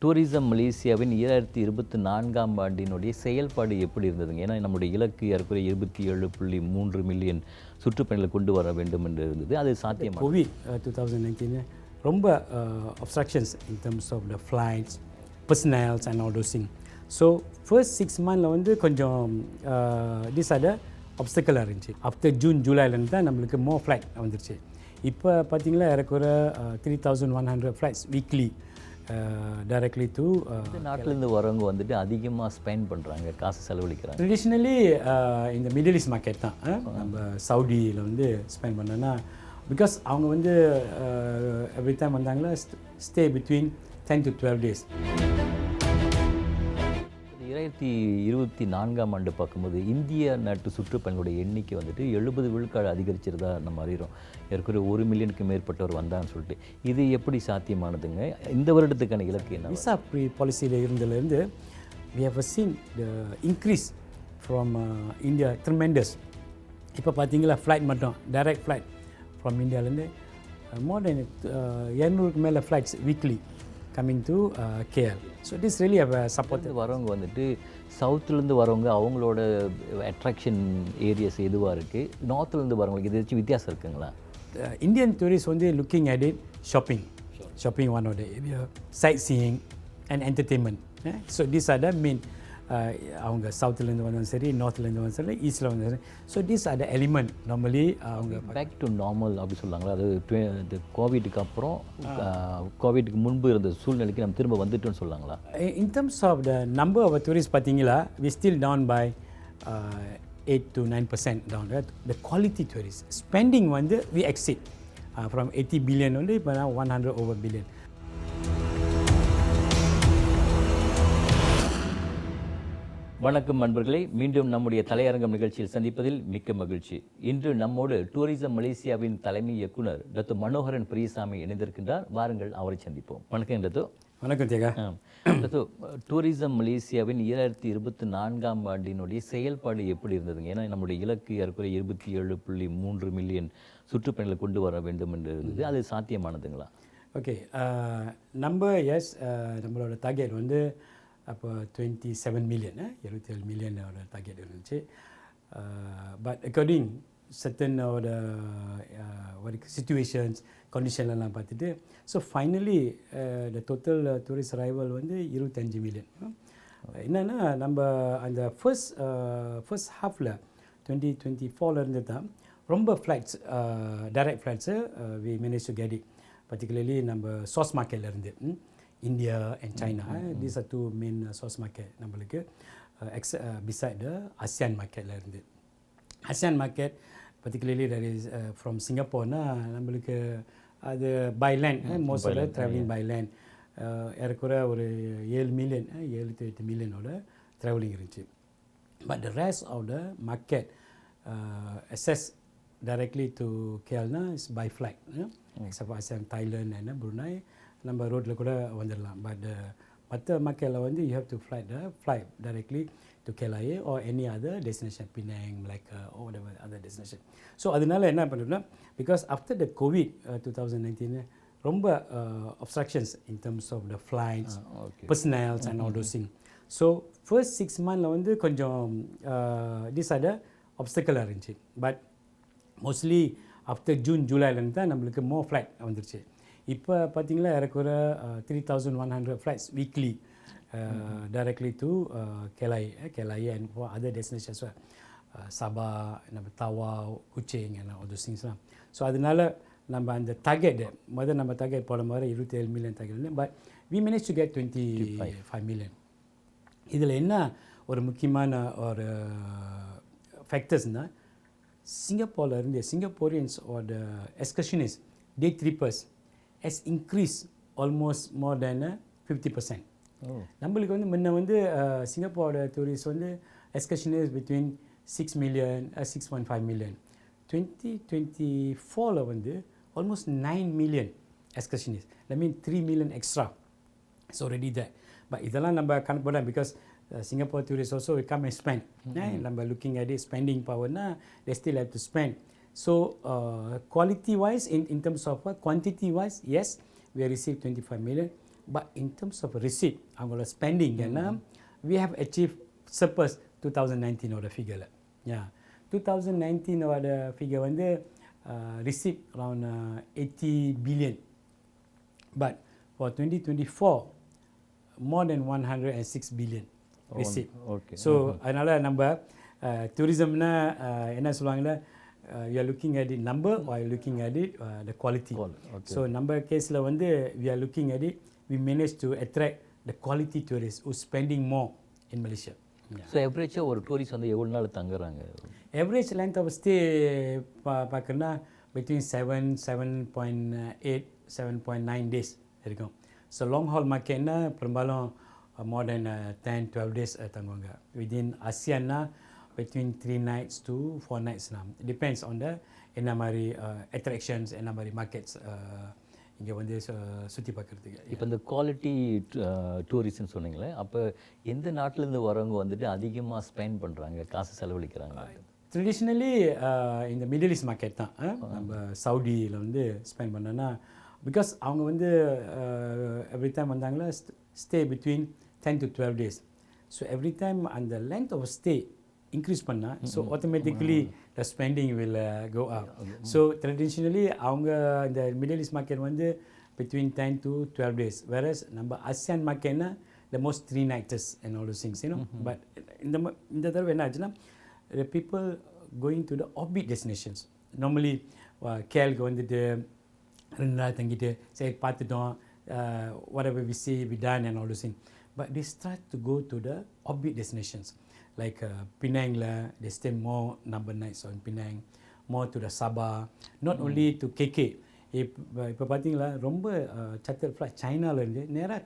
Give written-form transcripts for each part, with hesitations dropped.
Tourism மலேசியாவின் 2024ஆம் ஆண்டினுடைய செயல்பாடு எப்படி இருந்ததுங்க? ஏன்னா நம்முடைய இலக்கு ஏறக்குறைய 27.3 மில்லியன் சுற்றுப்பயணிகளை கொண்டு வர வேண்டும் என்று இருந்தது. அது சாத்தியமா? கோவிட் 2019 ரொம்ப obstructions in terms of the flights, personnels and all those things. So first 6 months வந்து கொஞ்சம் this are the obstacle இருந்துச்சு. After June, Julyலேருந்து தான் நம்மளுக்கு more flight வந்துருச்சு. இப்போ பார்த்தீங்களா ஏறக்குறைய 3100 flights weekly directly to நாட்டிலேருந்து வரவங்க வந்துட்டு அதிகமாக ஸ்பெண்ட் பண்ணுறாங்க, காசு செலவழிக்கிறாங்க. ட்ரெடிஷ்னலி இந்த மிடில் ஈஸ்ட் மார்க்கெட் தான் நம்ம சவுடியில் வந்து ஸ்பெண்ட் பண்ணோன்னா பிகாஸ் அவங்க வந்து எவ்ரி டைம் வந்தாங்களா ஸ்டே பிட்வீன் 10 to 12 days. 2024ஆம் ஆண்டு பார்க்கும்போது இந்திய நாட்டு சுற்றுப்பயணிகளுடைய எண்ணிக்கை வந்துட்டு 70 விழுக்காடு அதிகரிச்சிருந்தா நம்ம அறிகிறோம். ஏற்கனவே 1 மில்லியனுக்கு மேற்பட்டவர் வந்தான்னு சொல்லிட்டு இது எப்படி சாத்தியமானதுங்க? இந்த வருடத்துக்கான இலக்கு என்ன? விசா ப்ரீ பாலிசியில் இருந்ததுலேருந்து we have seen the increase from India tremendous. இப்போ பார்த்தீங்களா ஃப்ளைட் மட்டும் டைரக்ட் ஃப்ளைட் ஃப்ரம் இந்தியாவிலேருந்து more than 200க்கு மேலே flights weekly coming to KL. So this really have supported. வரவங்க வந்துட்டு சவுத்துலேருந்து வரவங்க அவங்களோட அட்ராக்ஷன் ஏரியாஸ் எதுவாக இருக்குது? நார்த்துலேருந்து வரவங்களுக்கு இது வச்சு வித்தியாசம் இருக்குங்களா? Indian tourists வந்து looking at it shopping one of the area, sightseeing and entertainment. So these are the main அவங்க சவுத்துலேருந்து வந்தாலும் சரி, நார்த்லேருந்து வந்தாலும் சரி, ஈஸ்டில் வந்தாலும் சரி. So these are the element normally அவங்க பேக் டு நார்மல் அப்படி சொல்லுவாங்களா? அது கோவிட்டுக்கு அப்புறம் கோவிட்டுக்கு முன்பு இருந்த சூழ்நிலைக்கு நம்ம திரும்ப வந்துட்டோன்னு சொல்லாங்களா? In terms of the number of tourist பார்த்தீங்களா we still down by 8 to 9% down. The quality tourist spending வந்து வி எக்ஸிட் ஃப்ரம் 80 பில்லியன் வந்து இப்போ 100 over பில்லியன். வணக்கம் நண்பர்களே, மீண்டும் நம்முடைய தலையரங்கம் நிகழ்ச்சியில் சந்திப்பதில் மிக்க மகிழ்ச்சி. இன்று நம்மோடு டூரிசம் மலேசியாவின் தலைமை இயக்குனர் டாக்டர் மனோகரன் பிரியசாமி இணைந்திருக்கின்றார். வாருங்கள் அவரை சந்திப்போம். வணக்கம் டாக்டர். வணக்கம் தேகா. டாக்டர், டூரிசம் மலேசியாவின் 2024ஆம் ஆண்டினுடைய செயல்பாடு எப்படி இருந்ததுங்க? ஏன்னா நம்முடைய இலக்கு ஏறக்குறைய 27.3 மில்லியன் சுற்றுப்பயணிகளை கொண்டு வர வேண்டும் என்று இருந்தது. அது சாத்தியமானதுங்களா? ஓகே, நம்மளோட டார்கெட் வந்து அப்போ 27 மில்லியன் 27 மில்லியனோட டார்கெட் இருந்துச்சு. பட் அக்கார்டிங் சர்டனோட சிச்சுவேஷன்ஸ் கண்டிஷன்லாம் பார்த்துட்டு so finally the total tourist arrival வந்து 25 மில்லியன். என்னென்னா நம்ம அந்த ஃபர்ஸ்ட் ஹாஃபில் 2024 தான் ரொம்ப flights direct flights we manage to get it, particularly நம்ம சோர்ஸ் மார்க்கெட்லேருந்து India and China. These are two main source market நம்மளுக்கு beside the ASEAN marketல இருந்து. ASEAN market particularly that is from Singapore னா நம்மளுக்கு அது by land, most of the traveling by land. ஏறக்குறைய ஒரு 7 million 7 to 8 மில்லியனோட traveling இருந்துச்சு. But the rest of the market access directly to KL னா is by flight, except for ASEAN, Thailand and Brunei நம்ம ரோட்டில் கூட வந்துடலாம். பட் மற்ற மக்களில் வந்து you have to fly directly to KLIA or any other destination, Penang, Malacca or whatever other destination. So அதனால என்ன பண்ணுறோம்னா பிகாஸ் ஆஃப்டர் த கோவிட் 2019 ரொம்ப obstructions in terms of the flights, personals and all those things. So first 6 months வந்து கொஞ்சம் this are the obstacle இருந்துச்சு. But mostly after June, ஜூலைலேருந்து தான் நம்மளுக்கு மோர் ஃப்ளைட் வந்துருச்சு. இப்போ பார்த்தீங்களா ஏறக்குறைய 3100 flights weekly directly to KLIA and for other destinations, Sabah, நம்ம Tawau, Kuching and all those திங்ஸ்லாம். ஸோ அதனால நம்ம அந்த டார்கெட் நம்ம டார்கெட் போட மாதிரி 27 million target, but we manage to get 25 million. இதில் என்ன ஒரு முக்கியமான ஒரு ஃபேக்டர்ஸ்னால் சிங்கப்பூர்லேருந்து சிங்கப்பூரியன்ஸ் ஒரு எக்ஸ்கர்ஷனிஸ்ட் டே ட்ரிப்பர்ஸ் has increased almost more than 50%. நம்மளுக்கு வந்து முன்ன வந்து சிங்கப்பூரோட டூரிஸ்ட் வந்து எக்ஸ்கர்ஷனிஸ்ட் பிட்வீன் 6 மில்லியன் 6.5 மில்லியன். 2024 வந்து almost 9 million excursionist. I mean 3 million extra it's already there. But இதெல்லாம் நம்ம கணக்கு போடலாம் because Singapore tourists also will come and spend. நம்ம looking at it, spending power na they still have to spend. So quality wise in terms of quantity wise, yes, we received 25 million, but in terms of receipt அவங்களோட spending ஏன்னா we have achieved surpass 2019 ஓட ஃபிகரில் yeah 2019 ஓட figure வந்து receipt around 80 billion but for 2024 more than 106 billion receipt. Okay. So அதனால நம்ம tourismனா என்ன சொல்லுவாங்கன்னா we are looking at it number or looking at it the quality. Okay. So number caseல வந்து we are looking at it we managed to attract the quality tourists who spending more in Malaysia. So எவரேஜாக ஒரு tourist வந்து எவ்வளோ நாள் தங்குறாங்க? Average length of stay பார்க்கணும்னா between 7.8 7.9 days இருக்கும். So long haul marketனா பெரும்பாலும் more than 10-12 days தங்குவாங்க. Within ASEANனா between 3 nights to 4 nights now. Depends on the என்ன மாதிரி attractions என்ன மாதிரி markets இங்கே வந்து சுற்றி பார்க்குறதுக்கு. இப்போ இந்த குவாலிட்டி டூரிஸ்ட்னு சொன்னீங்களே, அப்போ எந்த நாட்டிலேருந்து வரவங்க வந்துட்டு அதிகமாக ஸ்பெண்ட் பண்ணுறாங்க, காசு செலவழிக்கிறாங்க? ட்ரெடிஷ்னலி இந்த மிடில் ஈஸ்ட் மார்க்கெட் தான் நம்ம சவுடியில் வந்து ஸ்பெண்ட் பண்ணோன்னா பிகாஸ் அவங்க வந்து எவ்ரி டைம் வந்தாங்களா stay between 10 to 12 days. So every time அந்த லென்த் ஆஃப் ஸ்டே இன்க்ரீஸ் பண்ணால் so automatically the spending will go up. So traditionally அவங்க இந்த மிடில் ஈஸ்ட் மார்க்கெட் வந்து பிட்வீன் 10 to 12 days. வேறஸ் நம்ம ASEAN மார்க்கெட்னா the most 3 nights and all those things, you know. But இந்த தடவை என்ன ஆச்சுன்னா the people going to the offbeat destinations. Normally கேலுக்கு வந்துட்டு 2 நாள் தங்கிட்டு சரி பார்த்துட்டோம் whatever we see we done and all those things. But they start to go to the offbeat destinations like Penangla, they stay more number nights on Penang, more to the Sabah, not only to KK. இப்போ பார்த்தீங்களா ரொம்ப சத்தர் flight சைனாலேருந்து நேராக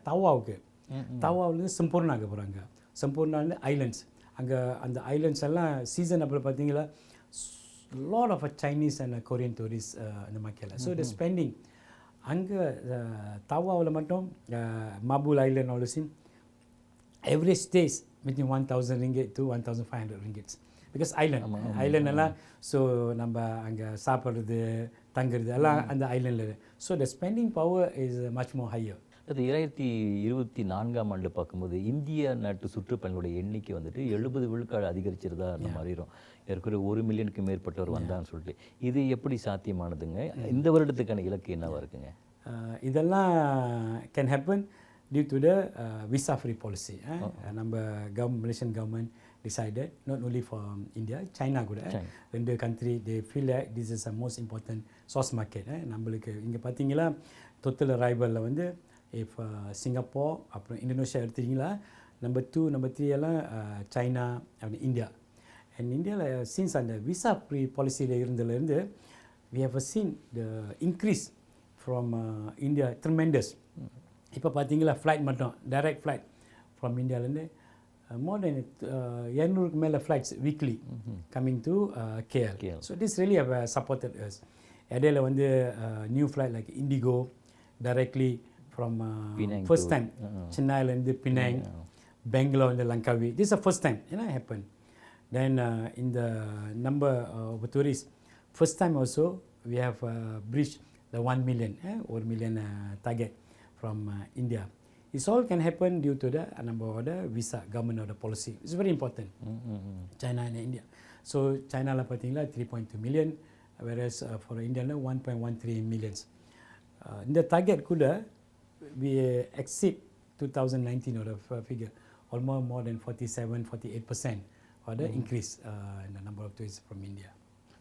தவாவுலேருந்து சம்பூர்ணாக போகிறாங்க. சம்பூர்ணாலேருந்து islands அங்கே அந்த islands எல்லாம் season அப்போ பார்த்தீங்களா lot of Chinese and Korean tourists அந்த மாதிரி. ஸோ த ஸ்பெண்டிங் அங்கே தவாவில் மட்டும் Mabul island also average stays between 1,000 ringgit to 1,500 ringgits because island எல்லாம் ஸோ நம்ம அங்கே சாப்பிட்றது தங்குறது எல்லாம் அந்த ஐலண்டில். So the spending power is much more higher. அது 2024ஆம் ஆண்டு பார்க்கும்போது இந்திய நாட்டு சுற்றுப்பயணிகளுடைய எண்ணிக்கை வந்துட்டு 70 விழுக்காடு அதிகரிச்சிருதா நம்ம அறிகிறோம். ஏற்கனவே 1 மில்லியனுக்கு மேற்பட்டவர் வந்தான்னு சொல்லிட்டு இது எப்படி சாத்தியமானதுங்க? இந்த வருடத்துக்கான இலக்கு என்னவா இருக்குங்க? இதெல்லாம் can happen due to the visa free policy. நம்ம Malaysian government decided not only for India, China கூட ரெண்டு country they feel that this is the most important source market. நம்மளுக்கு இங்கே பார்த்தீங்களா total arrival வந்து if Singapore அப்புறம் Indonesia எடுத்தீங்களா number 2 number 3 எல்லாம் China அப்புறம் India. And இந்தியாவில் since அந்த visa free policyயில் இருந்ததுலேருந்து we have seen the increase from India tremendous. இப்போ பார்த்தீங்களா ஃப்ளைட் மட்டும் டைரக்ட் ஃப்ளைட் ஃப்ரம் இந்தியாவிலேருந்து more than 200க்கு மேலே flights weekly coming to KL. So this really have supported us. இடையில வந்து new flight like IndiGo directly from first time சென்னையிலேருந்து Penang Bangalore வந்து லங்காவி. திஸ் ஃபர்ஸ்ட் டைம் ஏன்னா ஹேப்பன். தென் இந்த number of tourist first time also we have breach the 1 million 1 million target from India. This all can happen due to the number of the visa government or the policy. It's very important. China and India. So China la pathingla 3.2 million, whereas for India 1.13 millions. In the target kuda we exceed 2019 or the figure almost more than 47-48% or the increase in the number of tourists from India.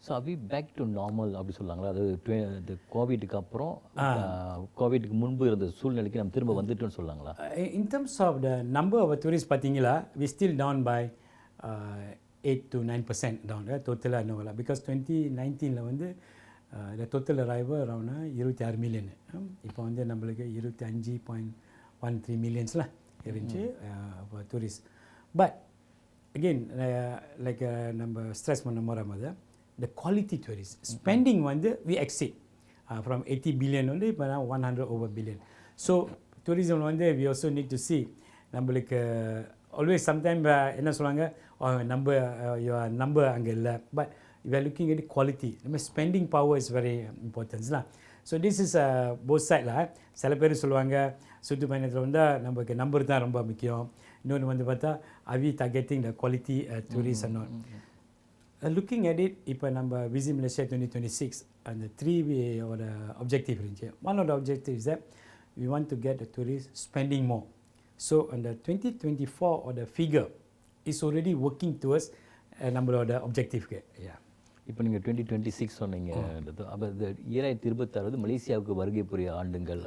So அவி back to normal அப்படி சொல்லுவாங்களா? அது இந்த கோவிட்டுக்கு அப்புறம் கோவிட்டுக்கு முன்பு இருந்த சூழ்நிலைக்கு நம்ம திரும்ப வந்துட்டோன்னு சொல்லாங்களா? In terms of the number of tourist பார்த்தீங்களா we still down by 8 to 9% down டோட்டலாக இன்னும் பிகாஸ் 2019 வந்து the total arrival around 26 million. இப்போ வந்து நம்மளுக்கு 25.13 மில்லியன்ஸ்லாம் இருந்துச்சு டூரிஸ்ட். பட் அகெயின் லைக் நம்ம ஸ்ட்ரெஸ் பண்ண மாதிரி the quality tourists spending வந்து we exceed from 80 billion only இப்போ 100 over billion. So tourism வந்து we also need to see நம்மளுக்கு always sometime என்ன சொல்லுவாங்க your number அங்கே இல்லை, but we are looking at the quality. நம்ம spending power is very important. So this is both சைடில் சில பேர் சொல்லுவாங்க சுற்றுப்பயணத்தில் வந்தால் நமக்கு நம்பர் தான் ரொம்ப முக்கியம். இன்னொன்று வந்து பார்த்தா அவி targeting the quality tourist and looking at it. இப்போ நம்ம விசிட் மலேசியா 2026 அந்த 3 ஓட objective இருந்துச்சு. One of the objective is that we want to get the tourists spending more. So அந்த 2024 ஓட figure is already working towards நம்மளோட objectiveக்கு. இப்போ நீங்கள் 2026 சொன்னீங்க. அப்போ இந்த 2026 மலேசியாவுக்கு வருகை புரிய ஆண்டுங்கள்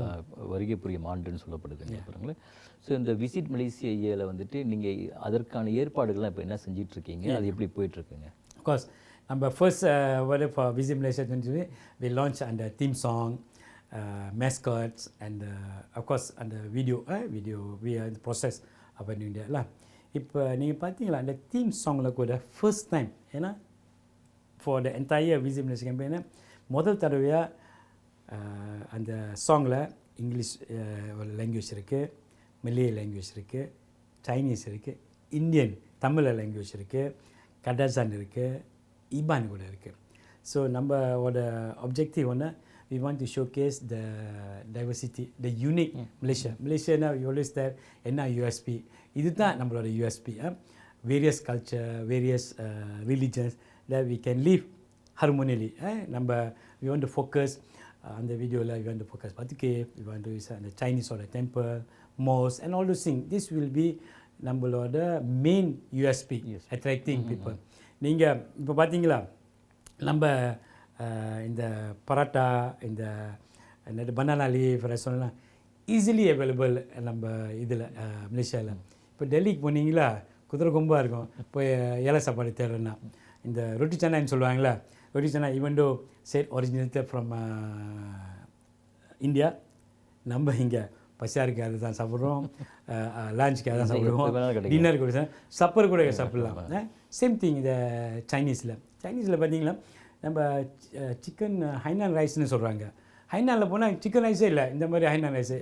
வருகை புரியும் ஆண்டுன்னு சொல்லப்படுதுங்க பாருங்களேன். ஸோ இந்த விசிட் மலேசியா ஏல வந்துட்டு நீங்கள் அதற்கான ஏற்பாடுகள்லாம் இப்போ என்ன செஞ்சிட்ருக்கீங்க, அது எப்படி போயிட்டுருக்குங்க? Of course, number first for Visit Malaysia 2020, we launched under theme song, mascots, and of course under video. We are in the process of doing that lah. இப்போ நீங்கள் பார்த்தீங்களா அந்த தீம் சாங்கில் கூட ஃபர்ஸ்ட் டைம் ஏன்னா for the entire visit Malaysia கேம்பெயினை முதல் தடவையாக அந்த சாங்கில் இங்கிலீஷ் லாங்குவேஜ் இருக்குது, மலே லாங்குவேஜ் இருக்குது, சைனீஸ் இருக்குது, இந்தியன் தமிழ் லாங்குவேஜ் இருக்குது, கடசான் இருக்குது, ஈபான் கூட இருக்குது. ஸோ நம்மளோட objective ஒன்று we want to showcase the diversity, the unique Malaysia. Malaysia we always there என்ன USP, இதுதான் நம்மளோட USP. Various culture, various religions that we can live harmoniously. நம்ம we want to focus on the video we want to focus Batu we want to use the Chinese or the temple, mosque and all those things. This will be நம்மளோட main USP, attracting people. நீங்கள் இப்போ பார்த்தீங்களா நம்ம இந்த பராட்டா, இந்த என்னது banana leaf ரெஸ்டாரண்ட்லாம் easily available நம்ம இதில் மலேசியாவில். இப்போ டெல்லிக்கு போனீங்களா குதிரை கொம்பாக இருக்கும் போய் ஏழை சாப்பாடு தேடுறேன்னா. இந்த ரொட்டி சன்னான்னு சொல்லுவாங்களா, ரொட்டி chana even though set originated from India. நம்ம இங்கே பசியாருக்கு அதை தான் சாப்பிட்றோம், லஞ்சுக்கு அதை தான் சாப்பிடுவோம், டின்னருக்கு கூட சப்பர் கூட சாப்பிட்லாம். சேம் திங் இந்த சைனீஸில் பார்த்தீங்களா நம்ம சிக்கன் ஹைனான் ரைஸ்னு சொல்கிறாங்க. ஹைனானில் போனால் சிக்கன் ரைஸே இல்லை, இந்த மாதிரி ஹைனான் ரைஸு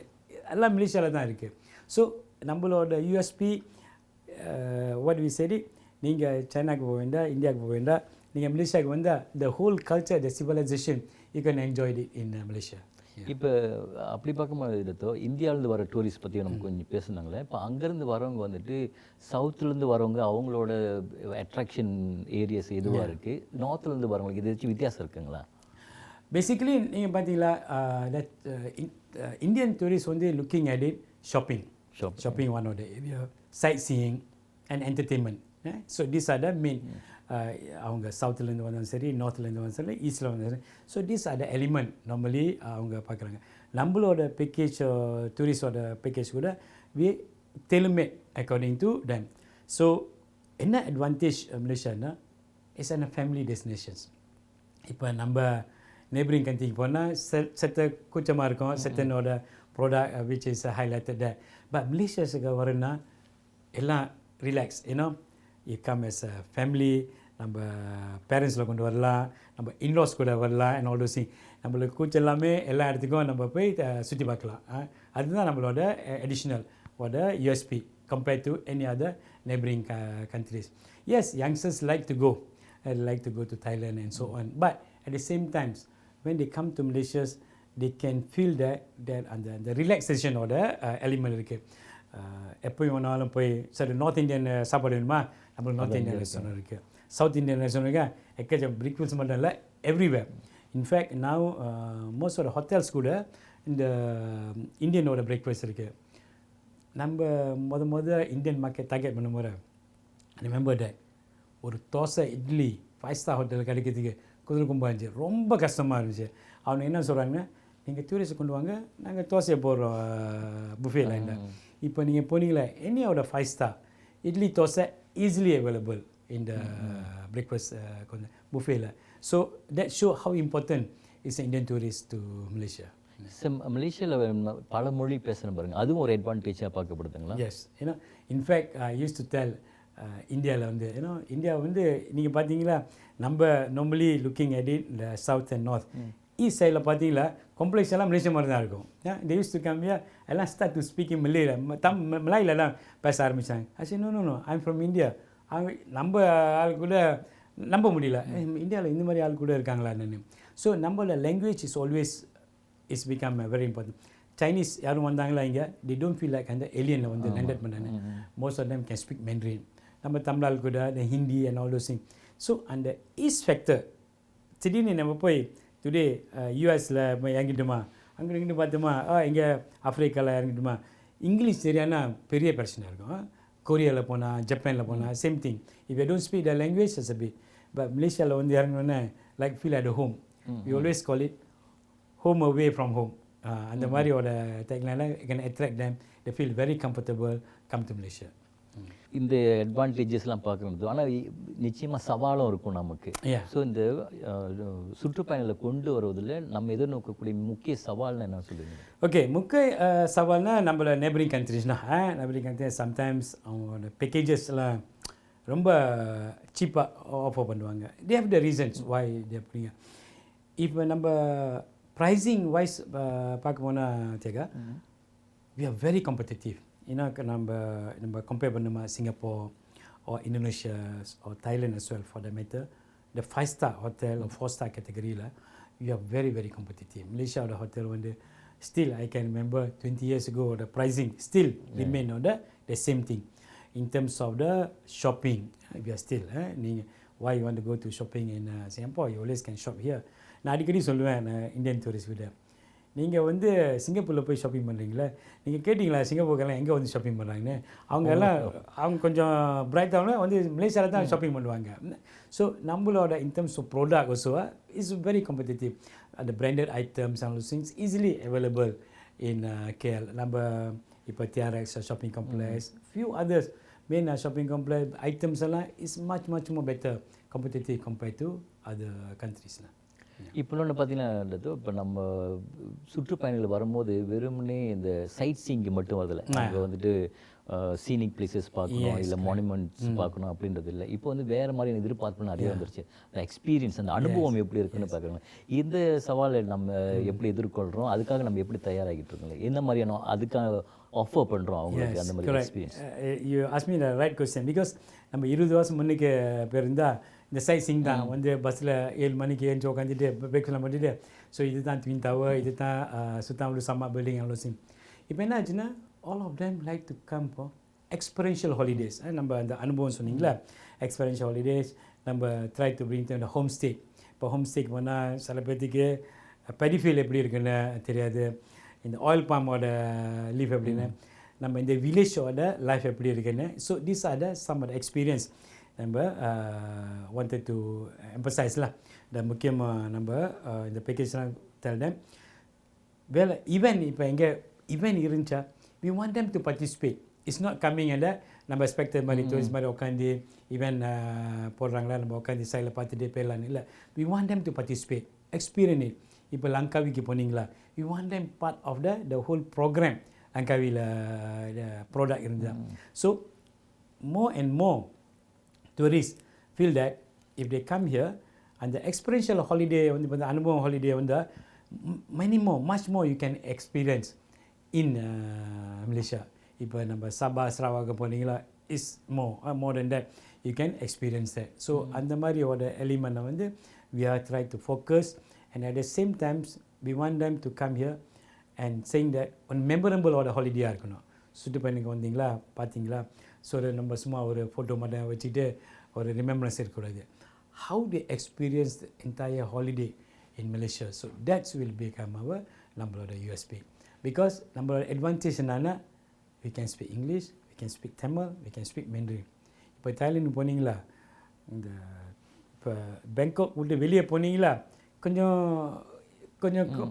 எல்லாம் மலேசியாவில் தான் இருக்குது. ஸோ நம்மளோட யூஎஸ்பி வாட் வி சரி, நீங்கள் சைனாக்கு போக வேண்டாம், இந்தியாவுக்கு போக வேண்டாம், நீங்கள் மலேசியாவுக்கு வந்தால் the whole culture, the civilisation you can enjoy it in Malaysia. இப்போ அப்படி பார்க்கும்போது இடத்தோ இந்தியாவிலேருந்து வர டூரிஸ்ட் பற்றி நம்ம கொஞ்சம் பேசுனாங்களே. இப்போ அங்கேருந்து வரவங்க வந்துட்டு சவுத்துலேருந்து வரவங்க அவங்களோட அட்ராக்ஷன் ஏரியாஸ் எதுவாக இருக்குது, நார்த்துலேருந்து வரவங்களுக்கு இதை வச்சு வித்தியாசம் இருக்குங்களா? பேசிக்கலி நீங்கள் பார்த்தீங்களா இந்தியன் டூரிஸ்ட் வந்து looking at it shopping one of the area, sightseeing and entertainment. So this are the main. அவங்க சவுத்துலேருந்து வந்தாலும் சரி, நார்த்லேருந்து வந்தாலும் சரி, ஈஸ்டில் வந்தாலும் சரி. So this are the element normally அவங்க பார்க்குறாங்க. நம்மளோட பேக்கேஜ் டூரிஸ்டோட பேக்கேஜ் கூட we tailor made according to them. So என்ன அட்வான்டேஜ் மலேசியானா இட்ஸ் அன் ஃபேமிலி டெஸ்டினேஷன்ஸ். இப்போ நம்ம நெய்பரிங் கண்ட்ரிக்கு போனால் செத்த கூச்சமாக இருக்கும், செத்தனோட product which is highlighted there. But மலேசியாஸுக்கு வரணுன்னா எல்லாம் ரிலாக்ஸ், ஏன்னா you come as a family, நம்ம பேரண்ட்ஸில் கொண்டு வரலாம், நம்ம இன்லாஸ் கூட வரலாம் and all those things. நம்மளுக்கு கூச்சம் எல்லாமே எல்லா இடத்துக்கும் நம்ம போய் சுற்றி பார்க்கலாம். அதுதான் நம்மளோட அடிஷ்னல் ஓட USB compared to any other neighboring countries. Yes, youngsters like to go to Thailand and so on, but at the same time when they come to Malaysia they can feel that the relaxation ஓட element இருக்குது. எப்போயும் வேணாலும் போய் சரி north Indian சாப்பாடு வேணுமா, நம்மளுக்கு north Indian restaurant இருக்குது, சவுத் இந்தியன் ரெஸ்டாரண்ட் இருக்குது, எக்கச்சக்கம் பிரேக்ஃபாஸ்ட் மட்டும் இல்லை everywhere. In fact now most of hotels கூட இந்த இந்தியனோட பிரேக்ஃபாஸ்ட் இருக்குது. நம்ம இந்தியன் மார்க்கெட் டார்கெட் பண்ணும்போது ரிமெம்பர் டேட் ஒரு தோசை இட்லி 5 ஸ்டார் ஹோட்டலில் கிடைக்கிறதுக்கு குதிரை கும்பா இருந்துச்சு, ரொம்ப கஷ்டமாக இருந்துச்சு. அவங்க என்ன சொல்கிறாங்கன்னா, நீங்கள் டூரிஸ்ட் கொண்டு வாங்க, நாங்கள் தோசையை போடுறோம் புஃபே லைனில். இப்போ நீங்கள் போனீங்களா என்னையோட 5 star idli dosa easily available இந்த பிரேக்ஃபாஸ்ட் கொஞ்சம் புஃபேல. So that show how important is Indian tourist to Malaysia. மலேசியாவில் பல மொழி பேசணும் பாருங்கள், அதுவும் ஒரு அட்வான்டேஜாக பார்க்கப்படுதுங்களா? எஸ், ஏன்னா இன்ஃபேக்ட் யூஸ் டு டெல் இந்தியாவில் வந்து ஏன்னா இந்தியா வந்து நீங்கள் பார்த்தீங்களா நம்ம நார்மலி லுக்கிங் அட் இட் இந்த சவுத் அண்ட் நார்த். ஈஸ்ட் சைடில் பார்த்தீங்களா காம்ப்ளெக்ஸ் எல்லாம் மலேசியா மாதிரி தான் இருக்கும். இந்த யூஸ் டு கம்மியா எல்லாம் ஸ்டார்ட் டு ஸ்பீக்கிங் மலையிலலாம் பேச ஆரம்பித்தாங்க. ஆச்சு நோ ஐம் ஃப்ரம் இந்தியா. நம்ம ஆள் கூட நம்ப முடியல, இந்தியாவில் இந்த மாதிரி ஆள் கூட இருக்காங்களா என்னென்னு. ஸோ நம்மளோட language is always it's become very important. Chinese யாரும் வந்தாங்களா இங்கே, they don't feel like அந்த ஏலியனில் வந்து லேண்டட் பண்ணாங்க. Most of them can speak Mandarin. நம்ம தமிழால் கூட the Hindi and all those things. ஸோ அந்த ஈஸ்ட் ஃபேக்டர் திடீர்னு நம்ம போய் டுடே யூஎஸில் போய் இறங்கிட்டோமா, அங்கே இங்கிட்டு பார்த்தோமா, இங்கே ஆஃப்ரிக்காவில் இறங்கிட்டோமா, இங்கிலீஷ் தெரியாதுன்னா பெரிய பிரச்சனை இருக்கும். கொரியாவில் போனால், ஜப்பானில் போனால் same thing. If you don't speak the language it's a bit. But மலேசியாவில் வந்து இறங்கினோன்னே like feel at home. We always call it home away from home. அந்த மாதிரியோட டெக்னால can attract them. They feel very comfortable come to Malaysia. இந்த அட்வான்டேஜஸ்லாம் பார்க்குறது, ஆனால் நிச்சயமாக சவாலும் இருக்கும் நமக்கு. ஸோ இந்த சுற்றுப்பயணிகளை கொண்டு வருவதில் நம்ம எதிர்நோக்கக்கூடிய முக்கிய சவால்னு என்ன சொல்லுவீங்க? ஓகே, முக்கிய சவால்னா நம்மளோட நெய்பரிங் கண்ட்ரிஸ்னா, நெய்பரிங் கண்ட்ரிஸ் சம்டைம்ஸ் அவங்களோட பேக்கேஜஸ்லாம் ரொம்ப சீப்பாக ஆஃபர் பண்ணுவாங்க. They have the reasons why தே அப்படிங்க. இப்போ நம்ம ப்ரைஸிங் வைஸ் பார்க்க போனால் தேக்கா வி ஆர் வெரி காம்படிட்டிவ். ஏன்னா நம்ம கம்பேர் பண்ணுமா Singapore or Indonesia or Thailand as well for that matter, the 5-star hotel or 4-star category la, we are very very competitive. Malaysia the hotel வந்து still I can remember 20 years ago the pricing still remain on the same thing. In terms of the shopping, we are still நீங்க why you want to go to shopping in Singapore, you always can shop here. நான் அடிக்கடி சொல்லுவேன் Indian tourist விட, நீங்கள் வந்து சிங்கப்பூரில் போய் shopping பண்ணுறீங்களே, நீங்கள் கேட்டிங்களா சிங்கப்பூருக்கெல்லாம் எங்கே வந்து ஷாப்பிங் பண்ணுறாங்கன்னு? அவங்க கொஞ்சம் பிரைட்டாக வந்து மலேசியாவில் தான் ஷாப்பிங் பண்ணுவாங்க. ஸோ நம்மளோட in terms of product also is very competitive. அந்த branded items and things easily available in KL. நம்ம இப்போ TRX shopping complex, few others main shopping complex items எல்லாம் is much more better competitive compared to other கண்ட்ரீஸ்லாம். இப்போ ஒன்று பார்த்தீங்கன்னா, இப்போ நம்ம சுற்றுப்பயணிகள் வரும்போது வெறுமனே இந்த சைட் சீயிங்கு மட்டும் வரதில்லை. அங்கே வந்துட்டு சீனிக் பிளேசஸ் பார்க்கணும், இல்லை மானுமெண்ட்ஸ் பார்க்கணும் அப்படின்றது இல்லை. இப்போ வந்து வேறு மாதிரி எதிர்பார்ப்பு நிறைய வந்துருச்சு. அந்த எக்ஸ்பீரியன்ஸ், அந்த அனுபவம் எப்படி இருக்குன்னு பார்க்குறாங்க. இந்த சவாலை நம்ம எப்படி எதிர்கொள்கிறோம், அதுக்காக நம்ம எப்படி தயாராகிட்டு இருக்கோம், என்ன மாதிரியான அதுக்காக ஆஃபர் பண்ணுறோம் அவங்களுக்கு அந்த மாதிரி experience? You ask me the right question. Because நம்ம 20 வருஷம் முன்னுக்கு பேர் இருந்தால் இந்த சைட் சீயிங் தான். வந்து பஸ்ஸில் 7 மணிக்கு ஏஞ்சி உட்காந்துட்டு பிரேக்ஃபாஸ்ட்லாம் பண்ணிட்டு, ஸோ இது தான் ட்வின் டவர், இது தான் சுத்தாமலு சம்மா பில்டிங் அவ்வளோ சீன். இப்போ என்ன ஆச்சுன்னா all of them like to come for experiential holidays. நம்ம அந்த அனுபவம் சொன்னீங்களா, experiential holidays. நம்ம try to bring them the home stay. இப்போ ஹோம் ஸ்டேக்கு போனால் சில பேர்த்துக்கு பெடிஃபீல் எப்படி இருக்குன்னு தெரியாது, இந்த ஆயில் பாமோட லீஃப் எப்படின்னு, நம்ம இந்த வில்லேஜோட லைஃப் எப்படி இருக்குன்னு. So these are the some of the experience நம்ம wanted to emphasize lah. Dan முக்கியமாக நம்ம இந்த பேக்கேஜ்லாம் tell them, well even இப்போ எங்கே ஈவெண்ட் இருந்துச்சா we want them to participate. It's not coming and நம்ம எக்ஸ்பெக்டட் மாதிரி டூரிஸ்ட் மாதிரி உட்காந்து ஈவெண்ட் போடுறாங்களா நம்ம உட்காந்து சைடில் பார்த்துட்டே போயிடலான்னு இல்லை. we want them to participate, experience it. இப்போ லங்காவிக்கு போனீங்களா, we want them part of the whole program. லங்காவியில் ப்ராடக்ட் இருந்தால், so more and more tourists feel that if they come here and the experiential holiday வந்து இந்த அனுபவம் holiday வந்து much more you can experience in Malaysia. இப்போ நம்ம சபா சரவாக போனீங்களா, is more than that you can experience that. So அந்த மாதிரியோட element வந்து we are trying to focus, and at the same time we want them to come here and saying that one memorable ஓட ஹாலிடேயாக இருக்கணும். சுற்றுப்பயணிக்கு வந்தீங்களா பார்த்தீங்களா, so நம்ம சும்மா ஒரு photo மட்டும் வச்சுட்டு ஒரு ரிமெம்பரன்ஸ் இருக்கக்கூடாது. How they experience the entire holiday in Malaysia. So that will become our நம்மளோட USP. Because நம்மளோட அட்வான்டேஜ் என்னன்னா, we can speak English, we can speak Tamil, we can speak Mandarin. இப்போ தாய்லாந்து போனீங்களா, இந்த இப்போ பேங்காக் விட்டு வெளியே போனீங்களா, கொஞ்சம்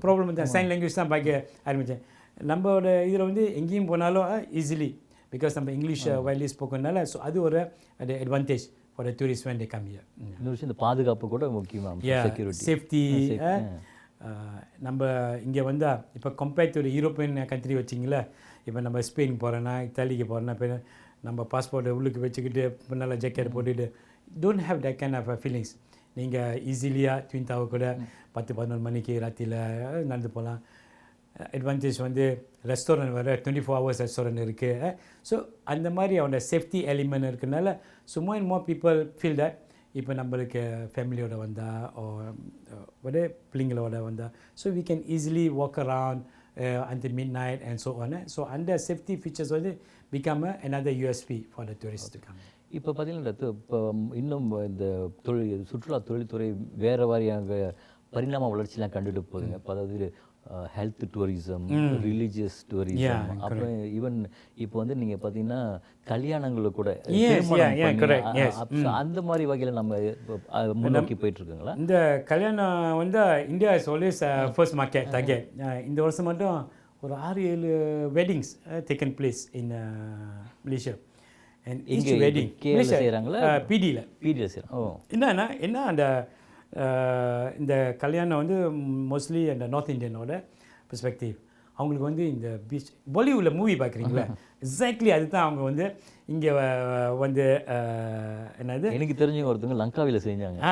ப்ராப்ளம் தான், சைன் லாங்குவேஜ் தான் பார்க்க ஆரம்பித்தேன். நம்மளோட இதில் வந்து எங்கேயும் போனாலும் ஈஸிலி, பிகாஸ் நம்ம இங்கிலீஷ் வைட்லி ஸ்போக்கனால, ஸோ அது ஒரு advantage for the tourist when they come here. இன்னொரு விஷயம், இந்த பாதுகாப்பு கூட முக்கியமாக, செக்யூரிட்டி, சேஃப்டி. நம்ம இங்கே வந்தால் இப்போ கம்பேர்ட் டு யூரோப்பியன் கண்ட்ரி வச்சிங்களா, இப்போ நம்ம ஸ்பெயின் போகிறோன்னா, இத்தாலிக்கு போகிறோன்னா, இப்போ நம்ம பாஸ்போர்ட்டை உள்ளுக்கு வச்சுக்கிட்டு நல்லா ஜாக்கெட் போட்டுக்கிட்டு don't have that kind of feelings. நீங்கள் ஈஸிலியாக ட்வின் டவர் கூட 10-11 மணிக்கு ராத்திரியில் நடந்து போகலாம். அட்வான்டேஜ் வந்து ரெஸ்டாரண்ட் வர 24 hours ரெஸ்டாரண்ட் இருக்குது. ஸோ அந்த மாதிரி அவனோட சேஃப்டி எலிமெண்ட் இருக்கிறதுனால, so more and more people feel that இப்போ நம்மளுக்கு ஃபேமிலியோட வந்தால் ஒரு பிள்ளைங்களோட வந்தால் so we can easily walk around until midnight and so on. So under safety features வந்து become another USP for the tourists to come. இப்போ பார்த்தீங்கன்னா இப்போ இன்னும் இந்த சுற்றுலா தொழில்துறை வேறு வாரியாக பரிணாம வளர்ச்சிலாம் கண்டுட்டு போகுதுங்க. இப்போ அதாவது ஹெல்த் டூரிசம், ரிலீஜியஸ் டூரிசம், அப்புறம் ஈவன் இப்போ வந்து நீங்கள் பார்த்தீங்கன்னா கல்யாணங்களில் கூட அந்த மாதிரி வகையில் நம்ம முன்னோக்கி போயிட்டுருக்குங்களா? இந்த கல்யாணம் வந்து India is always first market target. இந்த வருஷம் மட்டும் ஒரு 6-7 weddings taken place in Malaysia. And each wedding செய்கிறாங்களா? பிடியில் செய்கிறோம். என்ன அந்த இந்த கல்யாணம் வந்து மோஸ்ட்லி அந்த நார்த் இந்தியனோட பெர்ஸ்பெக்டிவ். அவங்களுக்கு வந்து இந்த பீச் பாலிவுட்டில் மூவி பார்க்குறீங்களா, எக்ஸாக்ட்லி அதுதான் அவங்க வந்து இங்கே வந்து என்னது எனக்கு தெரிஞ்சவங்க ஒருத்தவங்க லங்காவில் செஞ்சாங்க.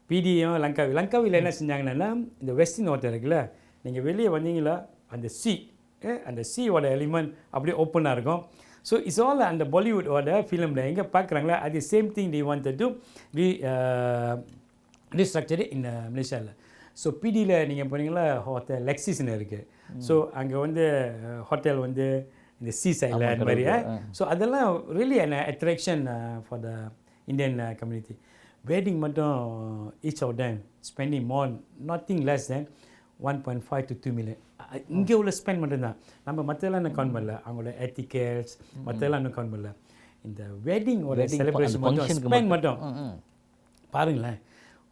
பிடியும் லங்காவில் என்ன செஞ்சாங்கன்னா இந்த வெஸ்டர்ன் வாட்டர் இருக்குல்ல, நீங்கள் வெளியே வந்தீங்களா அந்த சீயோட எலிமெண்ட் அப்படியே ஓப்பனாக இருக்கும். ஸோ இட்ஸ் ஆல் அந்த பாலிவுட்டோட ஃபிலிமில் எங்கே பார்க்குறாங்களா அது same thing they wanted to restructure in மலேசியாவில். ஸோ பிடியில் நீங்கள் போனீங்களா ஹோட்டல் லெக்ஸிஸ்னு இருக்குது. ஸோ அங்கே வந்து ஹோட்டல் வந்து இந்த சீ சைடில் அந்த மாதிரி. ஸோ அதெல்லாம் really an attraction for the Indian community. Wedding மட்டும் each of them spending more nothing less than 1.5 to 2 million. இங்கே உள்ள ஸ்பெண்ட் மட்டும்தான். நம்ம மற்றெல்லாம் இன்னும் கவுண்ட் பண்ணல, அவங்களோட எத்திகேட்ஸ் மற்றெல்லாம் இன்னும் கவுண்ட் பண்ணல. இந்த வெட்டிங்கோட செலிப்ரேஷன் மட்டும் ஸ்பெண்ட் மட்டும் பாருங்களேன்.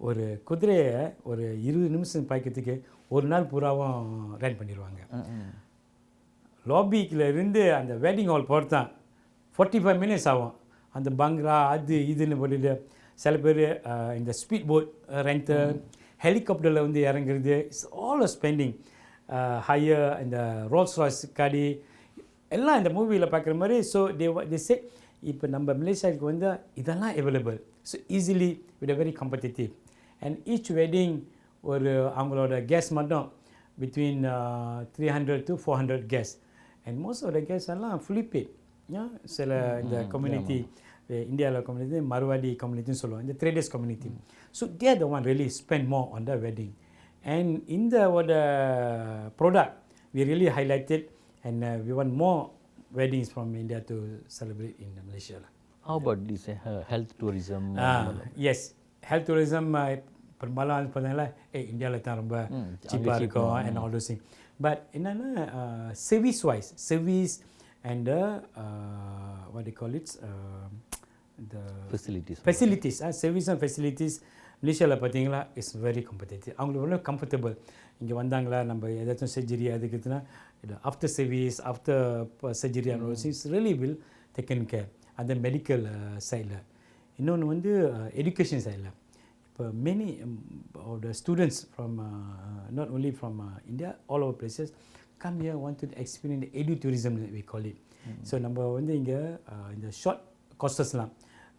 ஒரு குதிரையை ஒரு 20 நிமிஷம் பாய்க்கிறதுக்கு ஒரு நாள் பூராவும் ரெண்ட் பண்ணிடுவாங்க. லாபிக்கில் இருந்து அந்த வெட்டிங் ஹால் போகிறது தான் 45 மினிட்ஸ் ஆகும். அந்த பங்க்ரா அது இதுன்னு போட்டுட்டு சில பேர் இந்த ஸ்பீட் போட் ரெண்ட்டு, ஹெலிகாப்டரில் வந்து இறங்குறது, இட்ஸ் ஆல் ஸ்பெண்டிங் ஹையர். இந்த ரோல்ஸ் ராய்ஸ் காடி எல்லாம் இந்த மூவியில் பார்க்குற மாதிரி. ஸோ தே சே இப்போ நம்ம மலேசியாவுக்கு வந்து இதெல்லாம் available. So easily with very competitive. And each wedding ஒரு அவங்களோட கேஸ் மட்டும் between 300 to 400 guests. And most of the guests எல்லாம் ஃபுல்லி பேட். சில இந்த கம்யூனிட்டி இந்தியாவில் கம்யூனிட்டி மறுவாடி கம்யூனிட்டின்னு சொல்லுவோம், இந்த traders community. So they're the one really spend more on the wedding. And இந்த product we really highlighted and we want more weddings from India to celebrate in Malaysia. How about this health tourism? Yes, health tourism பெரும்பாலும் பார்த்தீங்களா இந்தியாவில் தான் ரொம்ப சீப்பாக இருக்கும் and all those things. But என்னென்னா service and what do you call it, the facilities service and facilities மலேசியாவில் பார்த்தீங்களா இட்ஸ் வெரி காம்படிட்டிவ். அவங்களுக்கு எவ்வளோ கம்ஃபர்டபுள். இங்கே வந்தாங்களா நம்ம ஏதாச்சும் சர்ஜரி அதுக்குன்னா இது after service after surgery and it's really will taken care. அந்த மெடிக்கல் சைடில். இன்னொன்று வந்து எஜுகேஷன் சைடில் இப்போ many of the students from not only from India all over places come here want to experience edutourism we call it. ஸோ நம்ம வந்து இங்கே இந்த ஷார்ட் கோர்சஸ்லாம்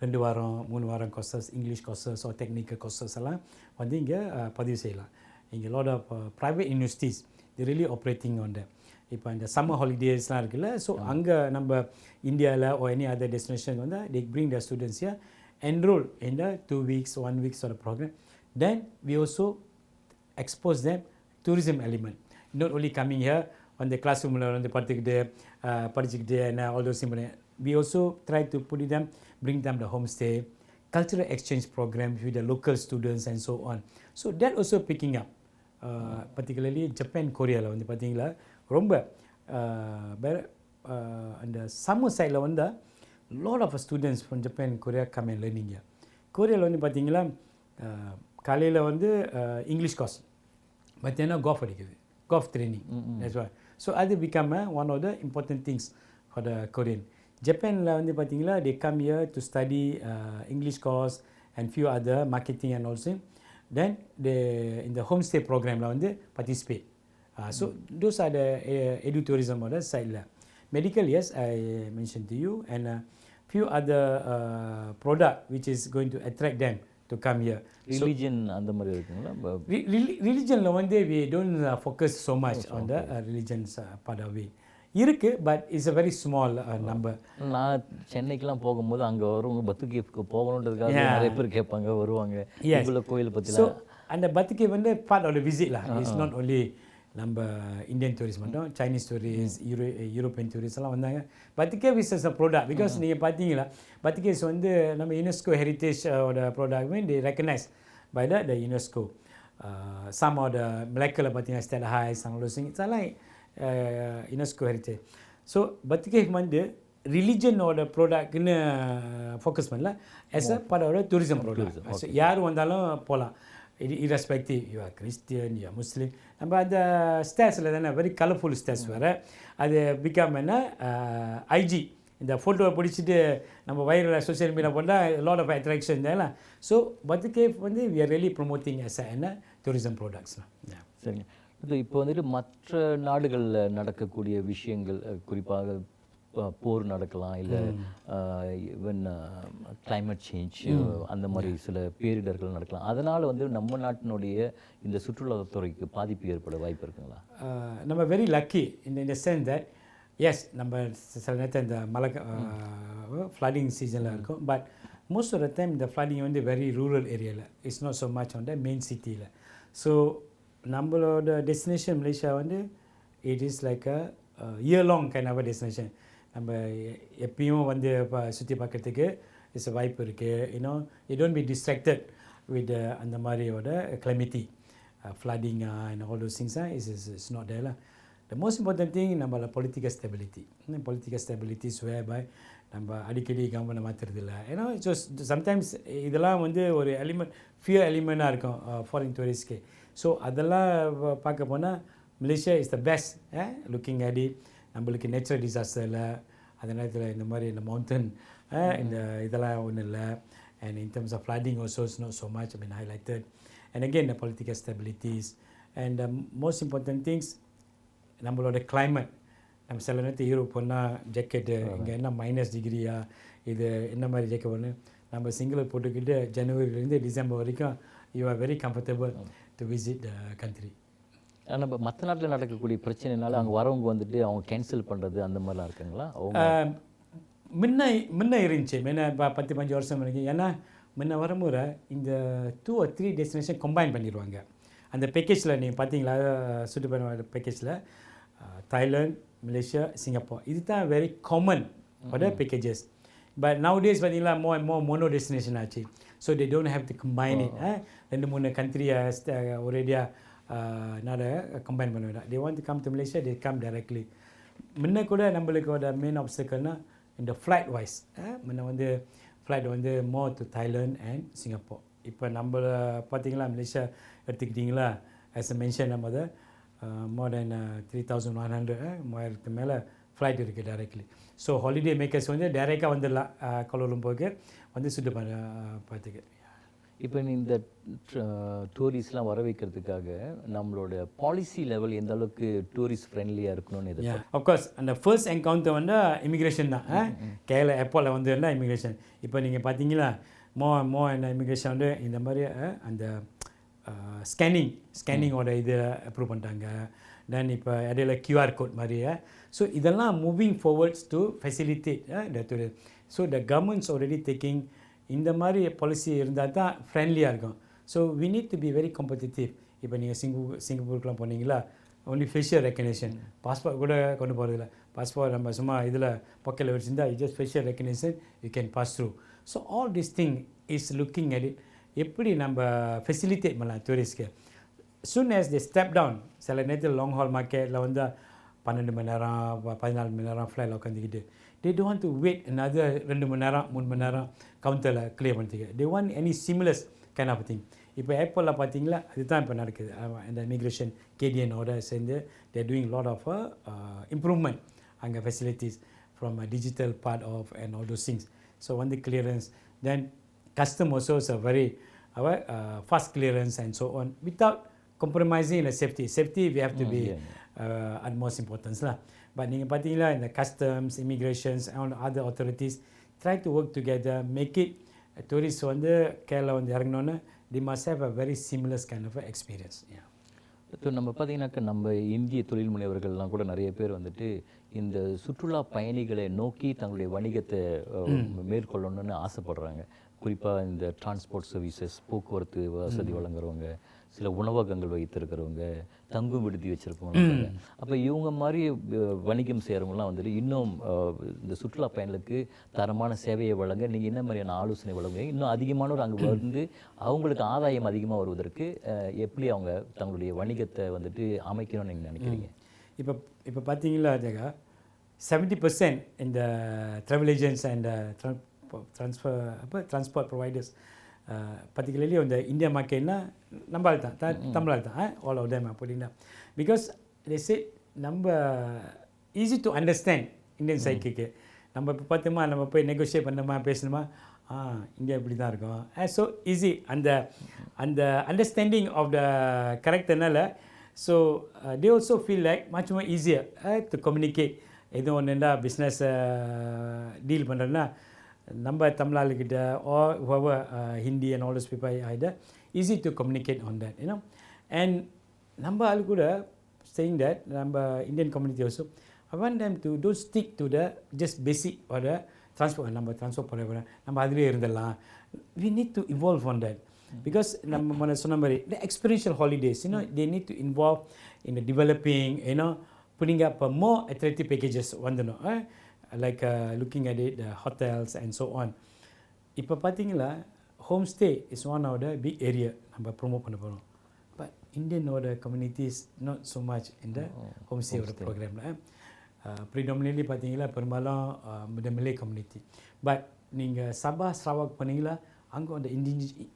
2 வாரம் 3 வாரம் courses, English courses or technical courses எல்லாம் வந்து இங்கே பதிவு செய்யலாம். இங்கே lot of private universities they really operating on the. இப்போ இந்த சம்மர் ஹாலிடேஸ்லாம் இருக்குல்ல, ஸோ அங்கே நம்ம இந்தியாவில் ஓ எனி அதர் டெஸ்டினேஷன் வந்து they bring their students here, enroll in the 2 weeks 1 week sort of program. Then we also expose them tourism element, not only coming here on the classroom வந்து படிச்சுக்கிட்டு and all those things. We also try to bring them the homestay, cultural exchange programs with the local students and so on. So that also picking up, particularly Japan, Koreaவில் வந்து பார்த்தீங்களா ரொம்ப அந்த summer சைடில் வந்து lot of students from Japan, Korea come and learning here. கொரியாவில் வந்து பார்த்தீங்களா காலையில் வந்து இங்கிலீஷ் கோர்ஸ், மத்தியானம் கோல்ஃப் அடிக்குது, golf training. that's why. So அது become one of the important things for the Korean. ஜப்பானில் வந்து பார்த்தீங்களா they come here to study English course and few other marketing and also. Then they in the homestay programல வந்து participate. So those are the edu-tourism on the side. Medical, yes, I mentioned to you, and few other product which is going to attract them to come here. Religion அந்த மாதிரி இருக்குங்களா? Religionல வந்து we don't focus so much on the religions part of it. இருக்கு, but it's a very small number. நான் சென்னைக்கெல்லாம் போகும்போது அங்கே வருவாங்க பத்துக்கு போகணுன்றதுக்காக நிறைய பேர் கேட்பாங்க வருவாங்க இவ்வளோ கோயில் So பற்றிலாம். அந்த பத்துக்கே வந்து part of the visit lah. It's not only நம்ம இந்தியன் டூரிஸ்ட் மட்டும், சைனீஸ் டூரிஸ்ட், யூரோப்பியன் டூரிஸ்ட் எல்லாம் வந்தாங்க. பத்துக்கே விசஸ் ப்ராடக்ட் பிகாஸ் நீங்கள் பார்த்தீங்களா பத்துகேஸ் வந்து நம்ம யுனெஸ்கோ ஹெரிட்டேஜ் ஓட product mean they recognise by the UNESCO. Some of the மலேக்கல பார்த்தீங்கன்னா ஸ்டெட் ஹைஸ் அங்கே இதெல்லாம் யுனெஸ்கோ ஹெரிட்டேஜ். ஸோ பத்துகே வந்து ரிலிஜனோட ப்ராடக்ட்னு ஃபோக்கஸ் பண்ணல, as a part tourism product. யார் வந்தாலும் போகலாம், irrespective you are Christian, you are Muslim. நம்ம அந்த ஸ்டேஸில் தானே வெரி கலர்ஃபுல் ஸ்டேஸ் வேறு அது பிகம் என்ன ஐஜி இந்த ஃபோட்டோவை பிடிச்சிட்டு நம்ம வைரல் சோஷியல் மீடியா போட்டால் லாட் ஆஃப் அட்ராக்ஷன் தான். ஸோ பத்துகேஃப் வந்து we are really promoting as என்ன டூரிசம் ப்ராடக்ட்ஸ்லாம். சரிங்க. இப்போ வந்துட்டு மற்ற நாடுகளில் நடக்கக்கூடிய விஷயங்கள் குறிப்பாக போர் நடக்கலாம், இல்லை ஈவன் கிளைமேட் சேஞ்ச் அந்த மாதிரி சில பேரிடர்கள் நடக்கலாம். அதனால் வந்து நம்ம நாட்டினுடைய இந்த சுற்றுலாத்துறைக்கு பாதிப்பு ஏற்பட வாய்ப்பு இருக்குங்களா? நம்ம வெரி லக்கி இந்த சென்ஸ் தட் எஸ் நம்ம சில நேரத்தில் இந்த மழை ஃப்ளட்டிங் சீசனில் இருக்கும், but most of the time இந்த ஃப்ளட்டிங் வந்து வெரி ரூரல் ஏரியாவில், it's not so much on the main சிட்டியில். ஸோ நம்மளோட டெஸ்டினேஷன் மலேசியா வந்து it is like a year long kind of destination. நம்ம எப்பயும் வந்து சுற்றி பார்க்குறதுக்கு இட்ஸ் வாய்ப்பு இருக்குது. You know you don't be distracted with அந்த மாதிரியோட கிளைமேட்டி ஃப்ளட்டிங்கா and all those things is not there. The most important thing நம்மளோட பொலிட்டிக்கல் ஸ்டெபிலிட்டி whereby நம்ம அடிக்கடி கவர்மெண்ட் மாற்றுறதில்ல. ஏன்னா சம்டைம்ஸ் இதெல்லாம் வந்து ஒரு ஃபியர் எலிமெண்ட்டாக இருக்கும் ஃபாரின் டூரிஸ்ட்க்கு. ஸோ அதெல்லாம் பார்க்க போனால் Malaysia is the best looking at it. நம்மளுக்கு நேச்சுரல் டிசாஸ்டர் இல்லை, அந்த நேரத்தில் இந்த மாதிரி இந்த மவுண்டன் இந்த இதெல்லாம் ஒன்றும் இல்லை. And in terms of flooding also is not so much been highlighted. And again the political stabilities and most important things நம்மளோட கிளைமேட். நம்ம சில நேரத்தில் யூரோப் போனால் ஜாக்கெட்டு இங்கே என்ன -டிகிரியா இது என்ன மாதிரி ஜாக்கெட் ஒன்று நம்ம சிங்கிள் போட்டுக்கிட்டு ஜனவரிலேருந்து டிசம்பர் வரைக்கும் you are very comfortable to visit the country. ஆனால் இப்போ மற்ற நாட்டில் நடக்கக்கூடிய பிரச்சனைனால அங்கே வரவங்க வந்துட்டு அவங்க கேன்சல் பண்ணுறது அந்த மாதிரிலாம் இருக்குங்களா? முன்ன இருந்துச்சு, முன்ன 10-15 வருஷம் வரைக்கும். ஏன்னா முன்ன வரும்போது இந்த 2 or 3 டெஸ்டினேஷன் கம்பைன் பண்ணிடுவாங்க. அந்த பேக்கேஜில் நீங்கள் பார்த்தீங்களா சுற்றுப்பயண பேக்கேஜில் தாய்லாந்து, மலேசியா, சிங்கப்பூர் இது தான் very common packages. But now days பார்த்தீங்களா மோனோ டெஸ்டினேஷன் ஆச்சு. So they don't have to combine it. 2-3 கண்ட்ரியை ஒரேடியாக கம்பைன் பண்ண வேண்டாம். They want to come to Malaysia, they come directly. முன்ன கூட நம்மளுக்கோட மெயின் ஆப்ஸ்டக்கல்னால் இந்த ஃப்ளைட் வைஸ் முன்ன வந்து ஃப்ளைட் வந்து more to Thailand and Singapore. இப்போ நம்ம பார்த்தீங்களா மலேசியா எடுத்துக்கிட்டிங்களா ஆஸ் அ மென்ஷன் நம்ம அதை மோர் தென் 3,100 3000 மேலே ஃப்ளைட் இருக்குது டைரக்ட்லி. ஸோ ஹாலிடே மேக்கர்ஸ் வந்து டைரெக்டாக வந்துடலாம் கோலாலம்பூருக்கு வந்து சுட்டு பார்த்துக்க. இப்போ இந்த டூரிஸ்ட்லாம் வர வைக்கிறதுக்காக நம்மளோட பாலிசி லெவல் எந்த அளவுக்கு டூரிஸ்ட் ஃப்ரெண்ட்லியாக இருக்கணும்னு இது? அஃப்கோர்ஸ் அந்த ஃபர்ஸ்ட் என்கவுண்டர் வந்து இமிக்ரேஷன் தான். கேரளா ஏர்போர்ட்டில் வந்து என்ன இமிக்ரேஷன். இப்போ நீங்கள் பார்த்தீங்களா மோ என்ன இமிக்ரேஷன் வந்து இந்த மாதிரி அந்த ஸ்கேனிங்கோட இது அப்ரூவ் பண்ணிட்டாங்க. தென் இப்போ இடையில QR கோட் மாதிரியே. ஸோ இதெல்லாம் moving forwards to facilitate the tourist. So the governments already taking இந்த மாதிரி பாலிசி இருந்தால் தான் ஃப்ரெண்ட்லியாக இருக்கும். So we need to be very competitive. இப்போ நீங்கள் சிங்கப்பூருக்குலாம் போனீங்களா ஒன்லி ஃபேஷியல் ரெக்கக்னேஷன், பாஸ்போர்ட் கூட கொண்டு போகிறதில்ல. பாஸ்போர்ட் நம்ம சும்மா இதில் பாக்கெட்டில் வச்சுருந்தா just facial recognition you can pass through. So all this thing is looking at it எப்படி நம்ம ஃபெசிலிட்டேட் பண்ணலாம் டூரிஸ்ட்க்கு. soon as they step down, சில நேரத்தில் லாங் ஹால் மார்க்கெட்டில் வந்து 12 மணி நேரம் 14 மணி நேரம் ஃப்ளைட்டில் உட்காந்துக்கிட்டு they don't want to wait another 2 மணி நேரம் 3 மணி நேரம் கவுண்டரில் கிளியர் பண்ணிட்டு they want any seamless kind of thing. இப்போ ஏர்போர்ட்டில் பார்த்தீங்களா அதுதான் இப்போ நடக்குது. இந்த இமிக்ரேஷன் கேடிஎனோட சேர்ந்து they are doing lot of improvement அங்கே facilities from a digital part of and all those things. So வந்து clearance, then custom also is a very fast clearance and so on without compromising the safety. Safety we have to be utmost importance lah. But நீங்கள் பார்த்தீங்களா இந்த customs, immigrations and other authorities try to work together, make it tourists வந்து கேரளா வந்து இறங்கினோன்னு they must have a very seamless kind of experience. இப்போ நம்ம பார்த்தீங்கன்னாக்கா நம்ம இந்திய தொழில் முனைவர்கள்லாம் கூட நிறைய பேர் வந்துட்டு இந்த சுற்றுலா பயணிகளை நோக்கி தங்களுடைய வணிகத்தை மேற்கொள்ளணும்னு ஆசைப்படுறாங்க. குறிப்பாக இந்த டிரான்ஸ்போர்ட் சர்வீசஸ், போக்குவரத்து வசதி வழங்குறவங்க, சில உணவகங்கள் வைத்திருக்கிறவங்க, தங்கும் விடுதி வச்சுருக்கவங்க. அப்போ இவங்க மாதிரி வணிகம் செய்கிறவங்களாம் வந்துட்டு இன்னும் இந்த சுற்றுலா பயணிகளுக்கு தரமான சேவையை வழங்க நீங்கள் என்ன மாதிரியான ஆலோசனை வழங்குவீங்க? இன்னும் அதிகமானவர் அங்கே வந்து அவங்களுக்கு ஆதாயம் அதிகமாக வருவதற்கு எப்படி அவங்க தங்களுடைய வணிகத்தை வந்துட்டு அமைக்கணும்னு நீங்கள் நினைக்கிறீங்க? இப்போ பார்த்தீங்களா ஜெகா, 70% இந்த travel agents and transport providers, particularly on the India marketனா நம்ம ஆள் தான், தமிழ் தான், all of them அப்படின்னா, பிகாஸ் they say நம்ம ஈஸி டு அண்டர்ஸ்டாண்ட் இந்தியன் சைக்கிக்கு. நம்ம இப்போ பார்த்தோமா, நம்ம போய் நெகோஷியேட் பண்ணோமா, பேசணுமா, இந்தியா இப்படி தான் இருக்கும், ஸோ ஈஸி அந்த அந்த அண்டர்ஸ்டாண்டிங் ஆஃப் த கரெக்டர்னால. So they also feel like much more easier to communicate. எதுவும் ஒன்றுண்டா பிஸ்னஸ் டீல் பண்ணுறேன்னா நம்ம தமிழாளுக்கிட்ட or whoever Hindi and all those people either, easy to communicate on that, you know. And நம்ம ஆள் கூட saying that நம்ம Indian community also, I want them to don't stick to the just basic or the transport. நம்ம transport போகிற நம்ம அதிலே இருந்துடலாம். We need to evolve on that. Because நம்ம முன்ன சொன்ன மாதிரி the experiential holidays, you know, they need to involve in the developing, you know, putting up a more attractive packages வந்துடும், like looking at it, the hotels and so on. இப்போ பார்த்தீங்களா, home stay is one of the big area நம்ம promote பண்ண போகிறோம். But இந்தியனோட communities not so much in the home stay ப்ரோக்ராமில். Predominantly பார்த்தீங்களா பெரும்பாலும் the Malay community. பட் நீங்கள் சபா சரவாக் பண்ணீங்களா, அங்கே அந்த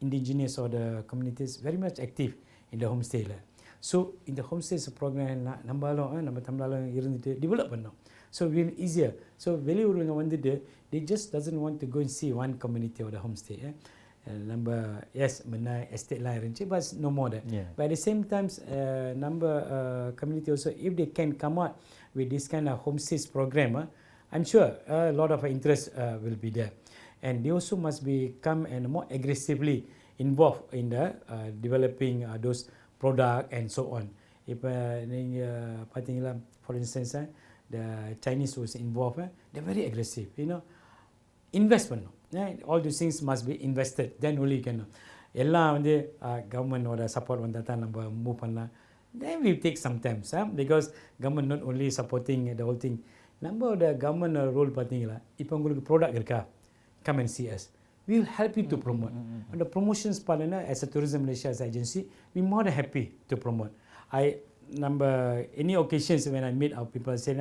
indigenous or the communities very much active in the home stayல. ஸோ இந்த ஹோம் ஸ்டேஸ் ப்ரோக்ராம் நம்ம தமிழாலும் இருந்துட்டு டெவலப் பண்ணோம். So will easier. ஸோ வெளியூருங்க வந்துட்டு they just doesn't want to go and see one community or the home stay. நம்ம S முன்ன எஸ்டேட்லாம் இருந்துச்சு, but no more that. But at the same time நம்ம community also, if they can come out with this kind of home stays program, I'm sure a lot of interest will be there. And they also must become and more aggressively involved in the developing those product and so on. இப்போ நீங்கள் பார்த்தீங்களா, for instance, the Chinese was involved, they're very aggressive, you know. Invest பண்ணணும், all these things must be invested, then only you can. எல்லாம் வந்து கவர்மெண்டோட support வந்தால் தான் நம்ம மூவ் பண்ணலாம். Then we take sometimes, because government not only supporting the whole thing. நம்மளோட government role பார்த்தீங்களா, இப்போ உங்களுக்கு ப்ராடக்ட் இருக்கா, come and see us. We will help you to promote. And the promotions part, as a Tourism Malaysia as agency, we more than happy to promote. Any occasions when I meet our people, say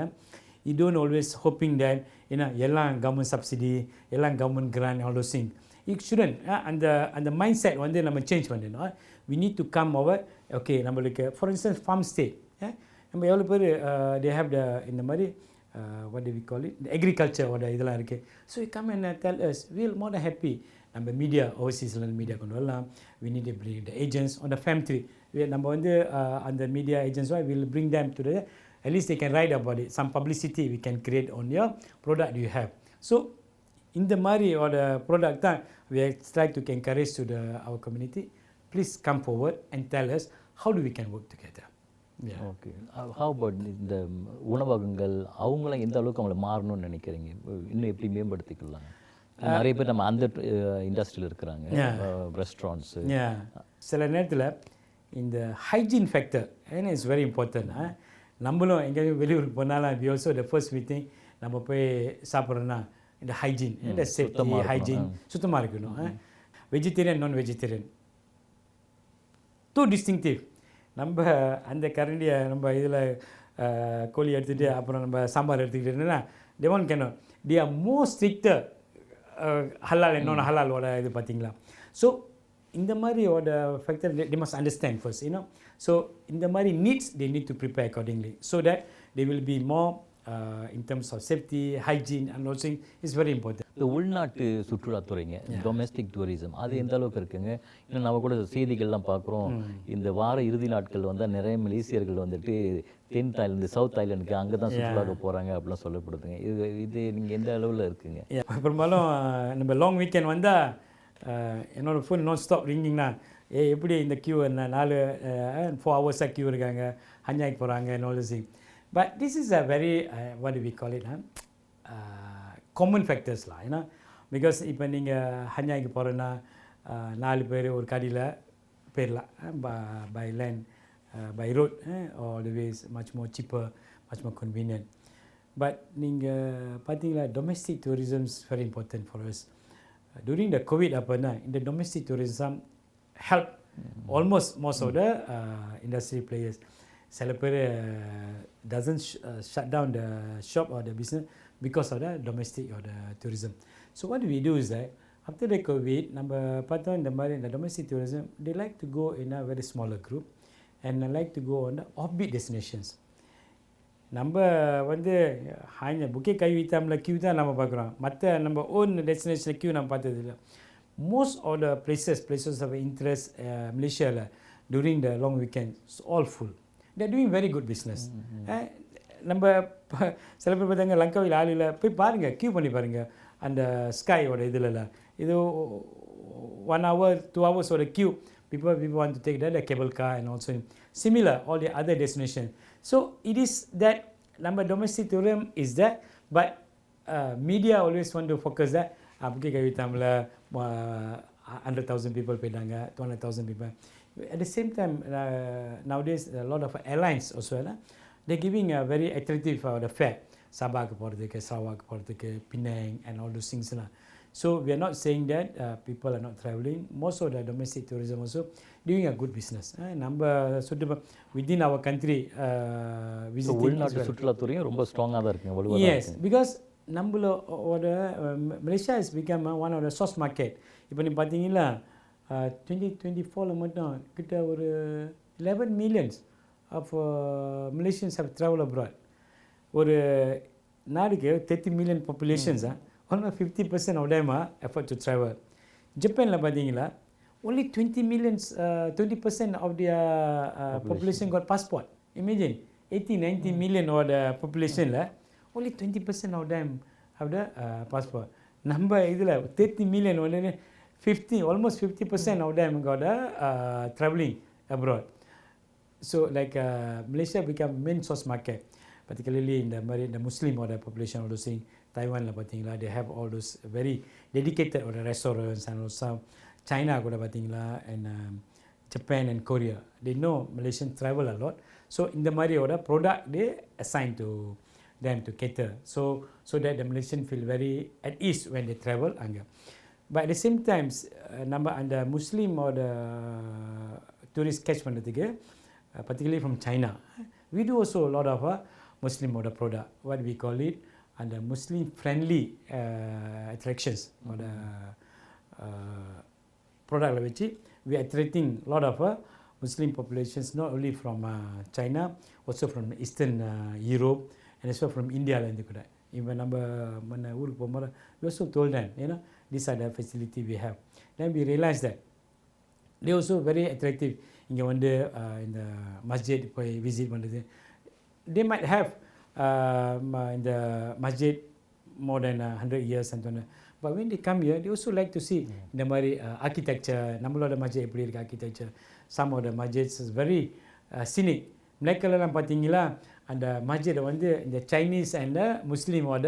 you don't always hoping that, you know, yellang government subsidy, yellang government grant, all those things. You shouldn't. And the mindset வந்து நம்ம change பண்ணணும். We need to come over. Okay, நம்மளுக்கு for instance farm stay. நம்ம எவ்வளோ பேர் they have the இந்த மாதிரி what do we call it, the agriculture ஓட இதெல்லாம் இருக்குது. So you come and tell us, we'll more than happy. நம்ம மீடியா ஓவர்சீஸ்ல மீடியா கொண்டு வரலாம். We need to bring the agents on the family. நம்ம வந்து அந்த media agents will bring them to the, at least they can write about it, some publicity we can create on your product you have. So இந்த மாதிரி ஓட product தான் we try to encourage to our community. Please come forward and tell us how do we can work together. Okay, how about இந்த உணவகங்கள், அவங்களாம் எந்த அளவுக்கு அவங்கள மாறணும்னு நினைக்கிறீங்க? இன்னும் எப்படி மேம்படுத்திக்கலாம்? நிறைய பேர் நம்ம அந்த இண்டஸ்ட்ரியில் இருக்கிறாங்க, ரெஸ்டாரண்ட்ஸு. சில நேரத்தில் இந்த hygiene factor is very important. நம்மளும் எங்கேயும் வெளியூருக்கு போனாலும் we also the first meeting நம்ம போய் சாப்பிட்றோன்னா இந்த ஹைஜீன், இந்த சேஃப்டி ஹைஜீன் சுத்தமாக இருக்கணும். வெஜிடேரியன் நான் வெஜிடேரியன் டூ டிஸ்டிங்டிவ். நம்ம அந்த கரண்டியை நம்ம இதில் கோழி எடுத்துகிட்டு அப்புறம் நம்ம சாம்பார் எடுத்துக்கிட்டோன்னா they won't cannot. They are more stricter ஹலால் இன்னொன்று ஹலாலோட இது பார்த்தீங்களா. ஸோ இந்த மாதிரியோட factor they must understand first, you know. So இந்த மாதிரி needs they need to prepare accordingly so that they will be more in terms of safety, hygiene and all things is very important. இந்த உள்நாட்டு சுற்றுலாத்துறைங்க, domestic tourism, அது எந்த அளவுக்கு இருக்குங்க? இன்னும் நம்ம கூட செய்திகள்லாம் பார்க்குறோம், இந்த வார இறுதி நாட்கள் வந்தால் நிறைய மலேசியர்கள் வந்துட்டு தென் தாய்லாந்து, சவுத் தாய்லாந்துக்கு அங்கே தான் சுற்றுலாக்க போகிறாங்க அப்படிலாம் சொல்லப்படுதுங்க. இது நீங்கள் எந்த அளவில் இருக்குங்க? பெரும்பாலும் நம்ம லாங் வீக்கெண்ட் வந்தால் என்னோடய ஃபோன் நான் ஸ்டாப் ரிங்கிங்னா எப்படி இந்த க்யூ என்ன 4 ஹவர்ஸாக க்யூ இருக்காங்க, ஹஞ்சாய்க்கு போகிறாங்க and all this thing. But this is a very what do we call it, common factors lah, you know, because இப்போ நீங்கள் ஹஞ்சாய்க்கு போகிறோன்னா 4 பேர் ஒரு கடையில் போயிடலாம், by land, by road, always much more cheaper, much more convenient. But நீங்கள் பார்த்தீங்களா, domestic tourism is very important for us. During the COVID அப்போனா இந்த domestic tourism help almost most of the industry players. சில பேர் doesn't shut down the shop or the business because of the domestic or the tourism. So what we do is that after the COVID, நம்ம பார்த்தோம் இந்த மாதிரி இந்த domestic tourism, they like to go in a very smaller group and like to go on the offbeat destinations. நம்ம வந்து புக்கே கை வைத்தாமல் Q தான் நம்ம பார்க்குறோம், மற்ற நம்ம ஓன் டெஸ்டினேஷனில் கியூ நம்ம பார்த்தது இல்லை. Most of the places of interest மலேசியாவில் during the long weekend it's all full. They're doing very good business. நம்ம சில பேர் பார்த்தாங்க லங்காவில் ஆளில் போய் பாருங்கள், கியூ பண்ணி பாருங்கள் அந்த ஸ்கையோட இதிலலாம். இது 1 hour 2 hours ஓட Q. People want to take the cable car and also similar all the other destination. So it is that number domestic tourism is that, but media always want to focus that புக்கே கை வைத்தாமல் 100,000 people போயிட்டாங்க, 200,000 people. At the same time, nowadays a lot of airlines also, they're giving a very attractive the fare. Sabahக்கு போகிறதுக்கு, Sarawak போகிறதுக்கு, Penang and all those things. So we are not saying that people are not travelling. Most of the domestic tourism also doing a good business. நம்ம within our country visiting. உள்நாட்டு சுற்றுலாத்துறையும் ரொம்ப ஸ்ட்ராங்காக தான் இருக்குங்க, வலுவாக. Yes, because நம்மளோட Malaysia has become one of the source market. இப்போ நீ பார்த்தீங்கன்னா 2024 மட்டும் கிட்ட ஒரு 11 millions of Malaysians have traveled abroad. ஒரு நாடுக்கு 30 million populations, almost 50% of them effort to travel. ஜப்பானில் பார்த்தீங்களா only 20% of their population got passport. Imagine 80-90 million of the population, only 20% of them have the passport. நம்ம இதில் 30 million only almost 50% of them got travelling abroad. So like Malaysia become main source market, particularly in the Muslim or the population of those things. Taiwan la pathingala, they have all those very dedicated or the restaurants, and also China kuda pathingala, and Japan and Korea. They know Malaysian travel a lot, so in the mari order product they assign to them to cater, so that the Malaysian feel very at ease when they travel anga. But at the same time number and the Muslim or the tourist catch பண்றதுக்கு, particularly from China, we do also a lot of Muslim or the product, what we call it, and the Muslim friendly attractions or the product which we are attracting a lot of Muslim populations, not only from China, also from Eastern Europe, and also from India la irundhu kuda. Even நம்ம முன்ன ஊருக்கு போகும்போது we also told them, these are the facility we have. Then we realized that they also very attractive. இங்கே வந்து இந்த மஸ்ஜித் போய் visit பண்ணுறது, they might have in the masjid more than 100 years and so on. But when they come here, they also like to see இந்த மாதிரி architecture. நம்மளோட மஸ்ஜித் எப்படி இருக்குது architecture. Some of the masjids is very scenic. மலேசியாலலாம் பார்த்தீங்களா அந்த மஸ்ஜித் வந்து இந்த Chinese and முஸ்லீமோட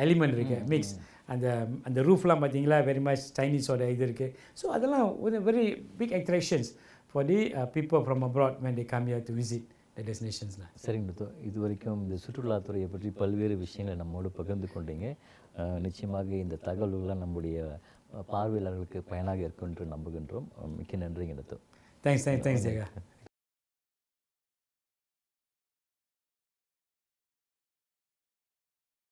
element இருக்குது, மிக்ஸ். அந்த ரூஃப்லாம் பார்த்தீங்களா வெரி மச் சைனீஸோட இது இருக்குது. ஸோ அதெல்லாம் ஒரு very big attractions for the people from abroad when they come here to visit the destinations. சரிங்க டாக்டர், இது வரைக்கும் இந்த சுற்றுலாத்துறையை பற்றி பல்வேறு விஷயங்களை நம்மோடு பகிர்ந்து கொண்டீங்க. நிச்சயமாக இந்த தகவல்கள்லாம் நம்முடைய பார்வையாளர்களுக்கு பயனாக இருக்கும் என்று நம்புகின்றோம். மிக்க நன்றிங்க டாக்டர். தேங்க்ஸ் ஜெகா.